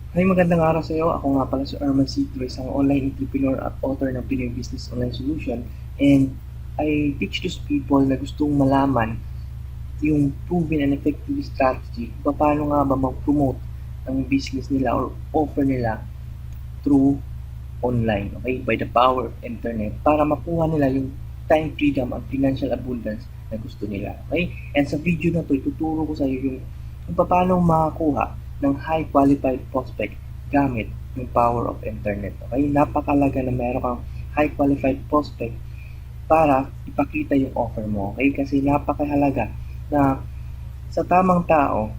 Hi, magandang araw sa iyo. Ako nga pala si Erman Citro, isang online entrepreneur at author ng Pinoy Business Online Solution. And I teach those people na gustong malaman yung proven and effective strategy kung paano nga ba mag-promote ang business nila or offer nila through online, okay, by the power of internet para makuha nila yung time freedom at financial abundance na gusto nila. Okay? And sa video na to, ituturo ko sa iyo yung kung paano makakuha ng high qualified prospect gamit yung power of internet. Okay? Napakalaga na meron kang high qualified prospect para ipakita yung offer mo. Okay? Kasi napakahalaga na sa tamang tao,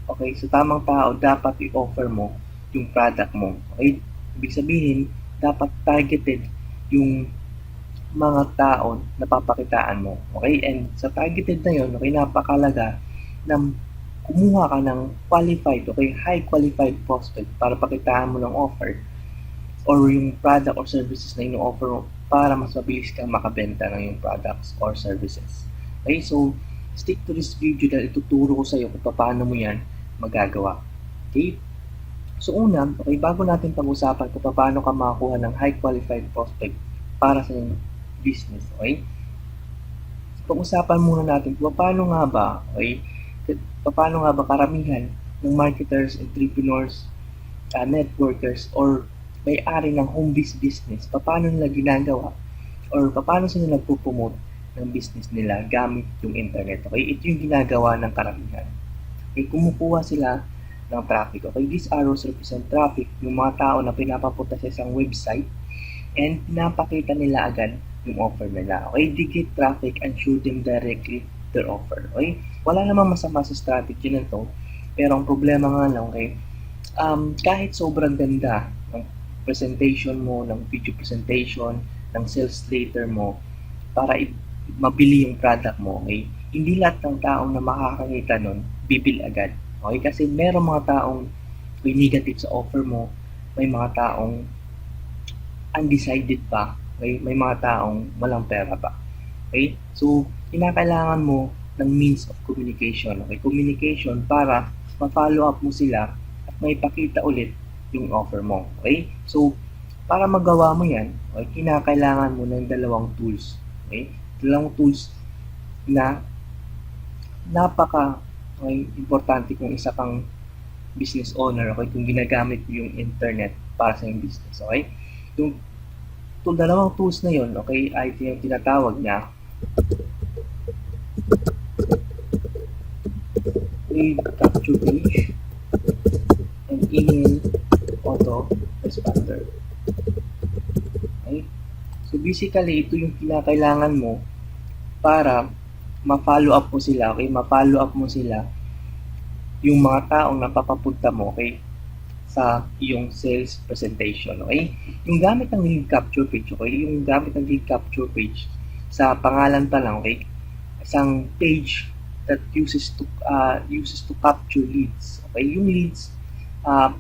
okay, sa tamang tao dapat i-offer mo yung product mo. Okay? Ibig sabihin, dapat targeted yung mga tao na papakitaan mo. Okay? And sa targeted na yun, okay, napakalaga na kumuha ka ng qualified, okay, high qualified prospect para pakitaan mo ng offer or yung product or services na ino-offer mo para mas mabilis kang makabenta ng yung products or services. Okay? So, stick to this video dahil ituturo ko sa iyo kung paano mo yan magagawa. Okay? So una, okay, bago natin pag-usapan kung paano ka makakuha ng high qualified prospect para sa iyong business, okay? Pag-usapan muna natin kung paano nga ba, okay? Paano nga ba karamihan ng marketers, entrepreneurs, networkers, or may-ari ng home based business, paano nila ginagawa or paano sila nagpo-promote ng business nila gamit yung internet, okay? Ito yung ginagawa ng karamihan. Okay, kumukuha sila ng traffic. Okay, these arrows represent traffic, yung mga tao na pinapapunta sa isang website and pinapakita nila agad yung offer nila. Okay, they get traffic and show them directly their offer. Okay, wala namang masama sa strategy na to, pero ang problema nga lang, okay, kahit sobrang ganda ng presentation mo, ng video presentation, ng sales letter mo, para mabili yung product mo, okay, hindi lahat ng taong na makakakita nun, bibil agad. Okay, kasi merong mga taong may negative sa offer mo, may mga taong undecided pa, okay, may mga taong walang pera pa. Okay, so kinakailangan mo ng means of communication, okay, communication para ma-follow up mo sila at may pakita ulit yung offer mo. Okay, so para magawa mo yan, okay, kinakailangan mo ng dalawang tools. Okay, dalawang tools na napaka, okay, importante kung isa kang business owner, okay, kung ginagamit mo yung internet para sa yung business, okay? Yung dalawang tools na yun, okay, ay tinatawag niya lead capture page and email auto responder. Okay? So basically, ito yung kinakailangan mo para ma-follow up mo sila, okay? Ma-follow up mo sila yung mga taong napapapunta mo, okay, sa iyong sales presentation, okay? Yung gamit ng lead capture page, okay? Yung gamit ng lead capture page sa pangalan pa lang, okay? Isang page that uses to capture leads, okay? Yung leads, uh,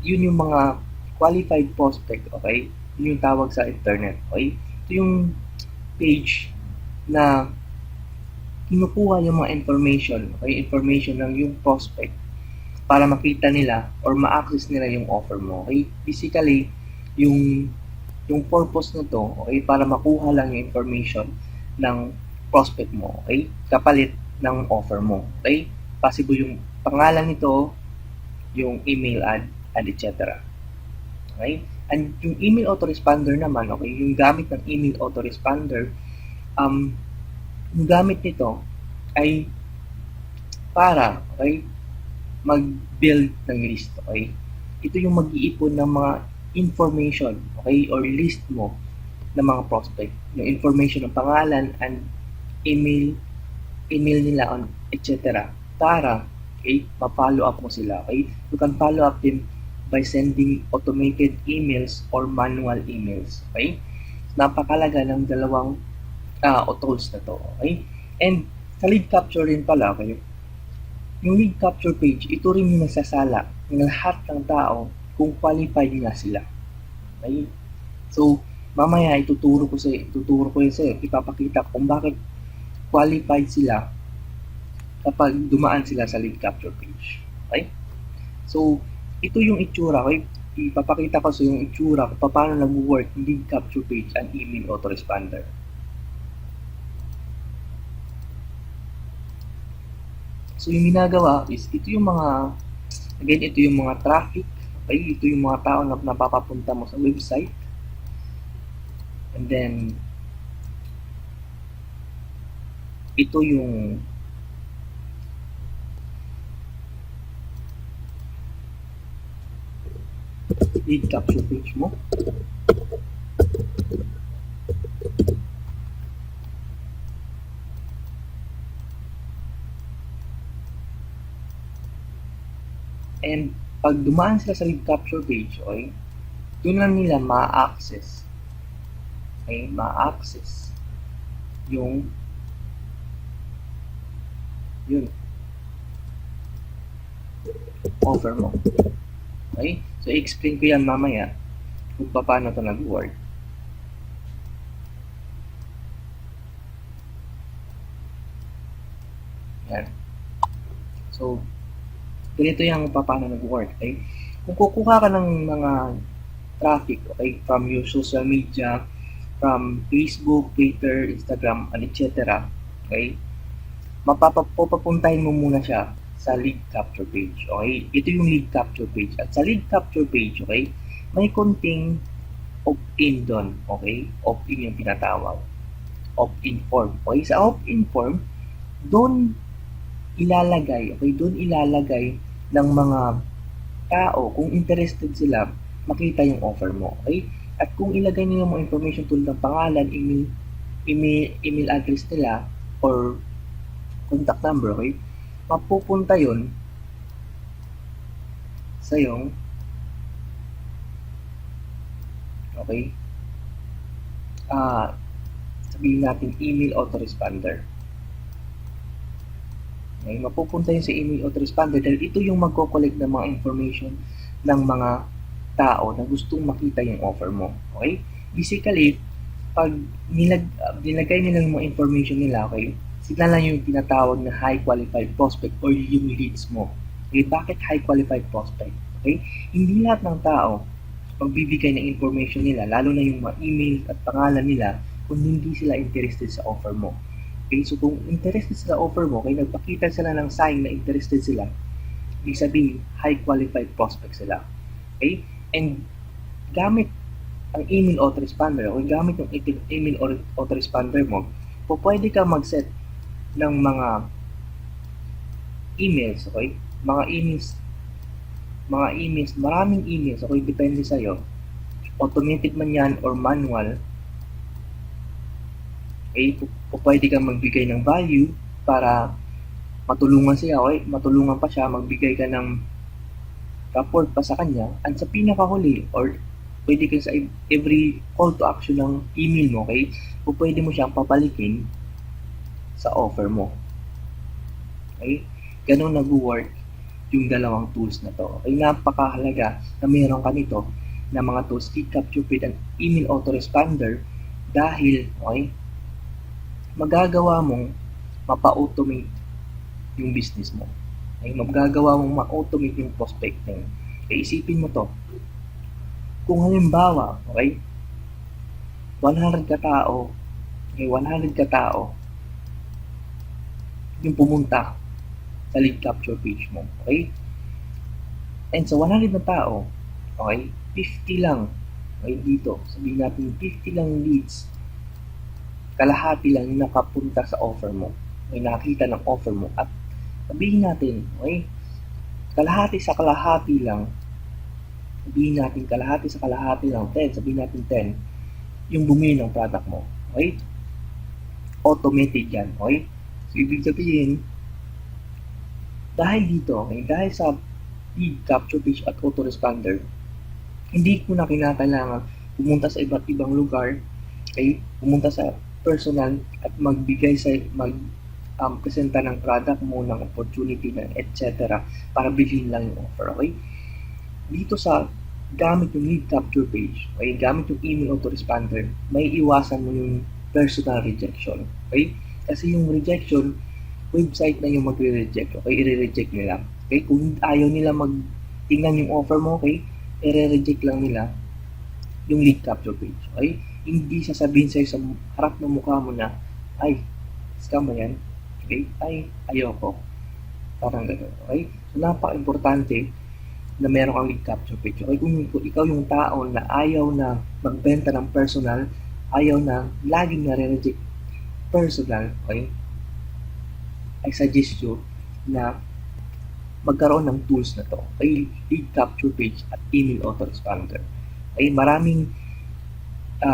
yun yung mga qualified prospect, okay? Yun yung tawag sa internet, okay? Ito yung page na kinukuha yung mga information, okay? Information ng yung prospect para makita nila or ma-access nila yung offer mo. Okay? Basically, yung purpose nito, okay, para makuha lang yung information ng prospect mo, okay? Kapalit ng offer mo, okay? Possible yung pangalan nito, yung email ad, and etc. Okay? And yung email autoresponder naman, okay, yung gamit ng email autoresponder, um, yung gamit nito ay para, okay, mag-build ng list, okay? Ito yung mag-iipon ng mga information, okay, or list mo ng mga prospect. Yung information ng pangalan and email nila on etc. Para, okay, ma-follow up mo sila, okay? You can follow up them by sending automated emails or manual emails, okay? Napakalaga ng dalawang tools na to, okay? And sa lead capture rin pala, okay, yung lead capture page, ito rin yung nagsasala ng lahat ng tao kung qualified nga sila. Okay? So, mamaya ituturo ko yun sa'yo, ipapakita kung bakit qualified sila kapag dumaan sila sa lead capture page. Okay? So, ito yung itsura, okay? Ipapakita ko sa yung itsura kung paano nag-work yung lead capture page and email autoresponder. So yung ginagawa is, ito yung mga, again, ito yung mga traffic, okay? Ito yung mga tao na napapapunta mo sa website. And then, ito yung lead capture page mo. And pag dumaan sila sa lead capture page, okay, doon lang nila ma-access. Okay, ma-access yung yun, offer mo. Okay? So, i-explain ko yan mamaya kung paano ito nag-work. Yan. So, ganito yung paano nag-work. Okay? Kung kukuha ka ng mga traffic, okay, from your social media, from Facebook, Twitter, Instagram, and etc. Okay? Mapapapuntahin mo muna siya sa lead capture page. Okay? Ito yung lead capture page. At sa lead capture page, okay, may konting opt-in doon. Okay? Opt-in yung pinatawag. Opt-in form. Okay? Sa opt-in form, doon ilalagay, okay, doon ilalagay ng mga tao kung interested sila makita yung offer mo. Okay? At kung ilagay niyo yung mga information tulad ng pangalan, email address nila, or contact number, okay, mapupunta yun sa yung, okay, sabihin natin email autoresponder. Okay, mapupunta yun sa email autoresponder dahil ito yung magko-collect ng mga information ng mga tao na gustong makita yung offer mo. Okay? Basically, pag nilagay nila yung mga information nila, okay, sila lang yung tinatawag na high qualified prospect or yung leads mo. Okay, bakit high qualified prospect? Okay? Hindi lahat ng tao magbibigay ng information nila, lalo na yung mga email at pangalan nila, kung hindi sila interested sa offer mo. Okay, so kung interested sila offer mo, kaya nagpakita sila ng sign na interested sila, ibig sabihin, high qualified prospect sila. Okay? And gamit ang email autoresponder, o gamit yung email autoresponder mo, pwede ka mag-set ng mga emails, okay? Mga emails, maraming emails, okay? Depende sa'yo. Automated man yan or manual, okay? Pwede kang magbigay ng value para matulungan siya, okay? Matulungan pa siya, magbigay ka ng report pa sa kanya. At sa pinakahuli, or pwede ka sa every call to action ng email mo, okay? O pwede mo siyang papalikin sa offer mo. Okay? Ganun nag-work yung dalawang tools na to. Okay, napakahalaga na mayroon ka nito na mga tools, lead capture page and email autoresponder, dahil, okay, magagawa mong mapa-automate yung business mo. Okay, magagawa mong ma-automate yung prospecting. Okay, isipin mo to. Kung halimbawa, okay, 100 katao, okay, 100 katao yung pumunta sa lead capture page mo. Okay? And sa 100 na tao, okay, 50 lang, okay, dito, sabihin natin 50 lang leads, kalahati lang yung nakapunta sa offer mo, may nakita ng offer mo, at sabihin natin, okay, kalahati sa kalahati lang, sabihin natin kalahati sa kalahati lang, 10, sabihin natin 10, yung bumili ng product mo, okay, automated yan, okay, so ibig sabihin, dahil dito, okay, dahil sa lead capture page at autoresponder, hindi ko na kinakailangan pumunta sa iba't ibang lugar, okay, pumunta sa personal at magbigay sa presenta ng product mo, ng opportunity, ng etc. para bilhin lang yung offer, okay? Dito sa gamit yung lead capture page, okay, gamit yung email autoresponder, may iwasan mo yung personal rejection, okay? Kasi yung rejection, website na yung magre-reject, okay? I-reject nila. Okay? Kung ayaw nila tingnan yung offer mo, okay? I-reject lang nila yung lead capture page, okay? Hindi sasabihin sa'yo sa harap ng mukha mo na, ay, scam ba yan? Okay? Ay, ayoko. Parang gano'n, okay? So, napaka-importante na meron kang lead capture page. Okay, kung ikaw yung tao na ayaw na magbenta ng personal, ayaw na laging nare-reject personal, okay, I suggest you na magkaroon ng tools na to. Okay, lead capture page at email autoresponder. Okay, maraming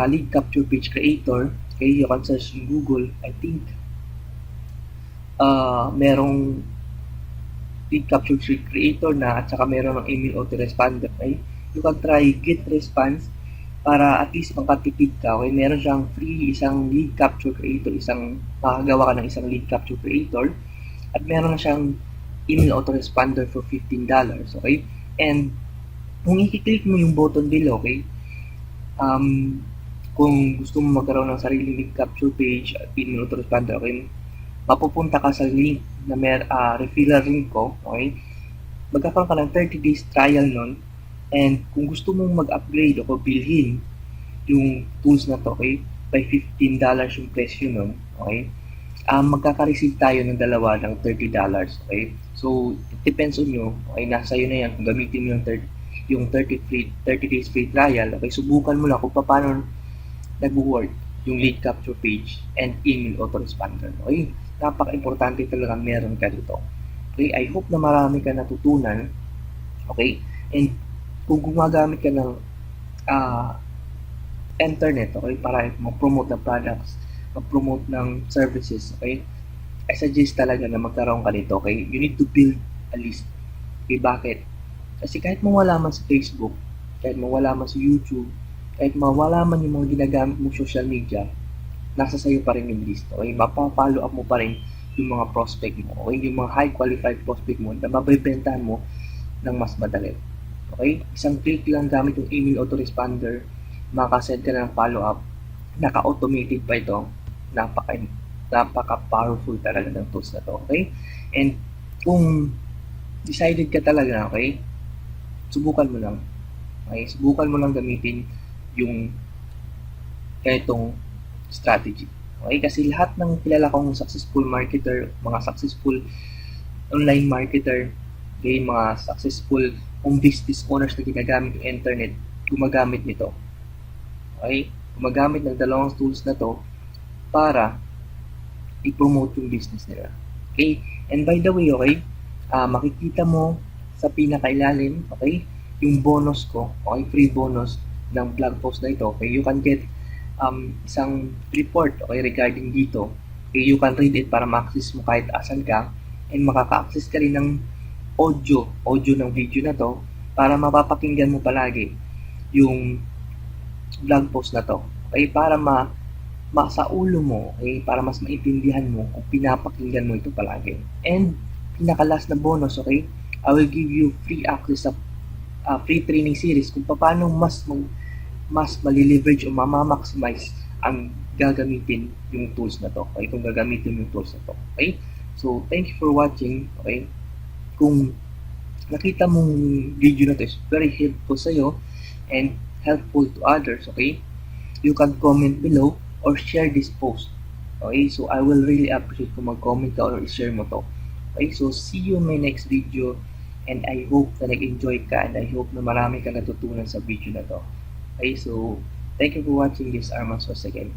lead capture page creator. Okay, you can search in Google. I think merong lead capture creator na at saka meron ng email autoresponder. Okay, you can try GetResponse para at least makatipid ka. Okay, meron siyang free isang lead capture creator, makagawa ka ng isang lead capture creator, at meron na siyang email autoresponder for $15. Okay, and kung i-click mo yung button below, okay, kung gusto mo magkaroon ng sariling lead capture page at email autoresponder, okay, mapupunta ka sa link na referral link ko, okay, magkakaroon ka ng 30 days trial nun, and kung gusto mong mag-upgrade o bilhin yung tools na to, okay, by $15 yung presyo nun, okay, magkaka-receive tayo ng dalawa ng $30, okay. So, it depends on you, okay, nasa iyo na yan kung gamitin mo yung 30 days free trial, okay. Subukan mo lang kung paano nag-work yung lead capture page and email autoresponder, okay. Napaka-importante talaga meron ka dito, okay. I hope na marami ka natutunan, okay, and kung gumagamit ka ng internet, okay, para mag-promote ng products, mag-promote ng services, okay, I suggest talaga na magkaroon ka nito, okay. You need to build a list. Okay, bakit? Kasi kahit mawala man sa Facebook, kahit mawala man sa YouTube, kahit mawala man yung mga ginagamit mong social media, nasa sayo pa rin yung list, okay. Mapapollow up mo pa rin yung mga prospect mo, okay, yung mga high qualified prospect mo na mabibentahan mo ng mas madali. Okay? Isang click lang gamit yung email autoresponder, makasend ka na ng follow-up, naka-automated pa ito, napaka-powerful talaga ng tools na to, okay? And kung decided ka talaga, okay, subukan mo lang. Okay? Subukan mo lang gamitin yung ganitong strategy. Okay? Kasi lahat ng kilala kong successful marketer, mga successful online marketer, okay, mga successful kung business owners na ginagamit yung internet, gumagamit nito. Okay? Gumagamit ng dalawang tools na to para i-promote yung business nila. Okay? And by the way, okay, makikita mo sa pinakailalim, okay, yung bonus ko, okay, free bonus ng blog post na ito. Okay? You can get isang report, okay, regarding dito. Okay? You can read it para ma-access mo kahit asan ka, and makaka-access ka rin ng audio ng video na to para mapapakinggan mo palagi yung blog post na to. Okay, para sa ulo mo, okay, para mas maintindihan mo kung pinapakinggan mo ito palagi. And pinaka-last na bonus, okay, I will give you free access sa free training series kung paano mas mali-leverage o mamamaximize ang gagamitin yung tools na to. Okay, kung gagamitin yung tools na to. Okay, so thank you for watching. Okay, kung nakita mong video na to is very helpful sa'yo and helpful to others, okay, you can comment below or share this post. Okay, so I will really appreciate kung mag-comment ka or i-share mo to. Okay, so see you in my next video, and I hope na nag-enjoy ka, and I hope na marami ka natutunan sa video na to. Okay, so thank you for watching this Armas once again.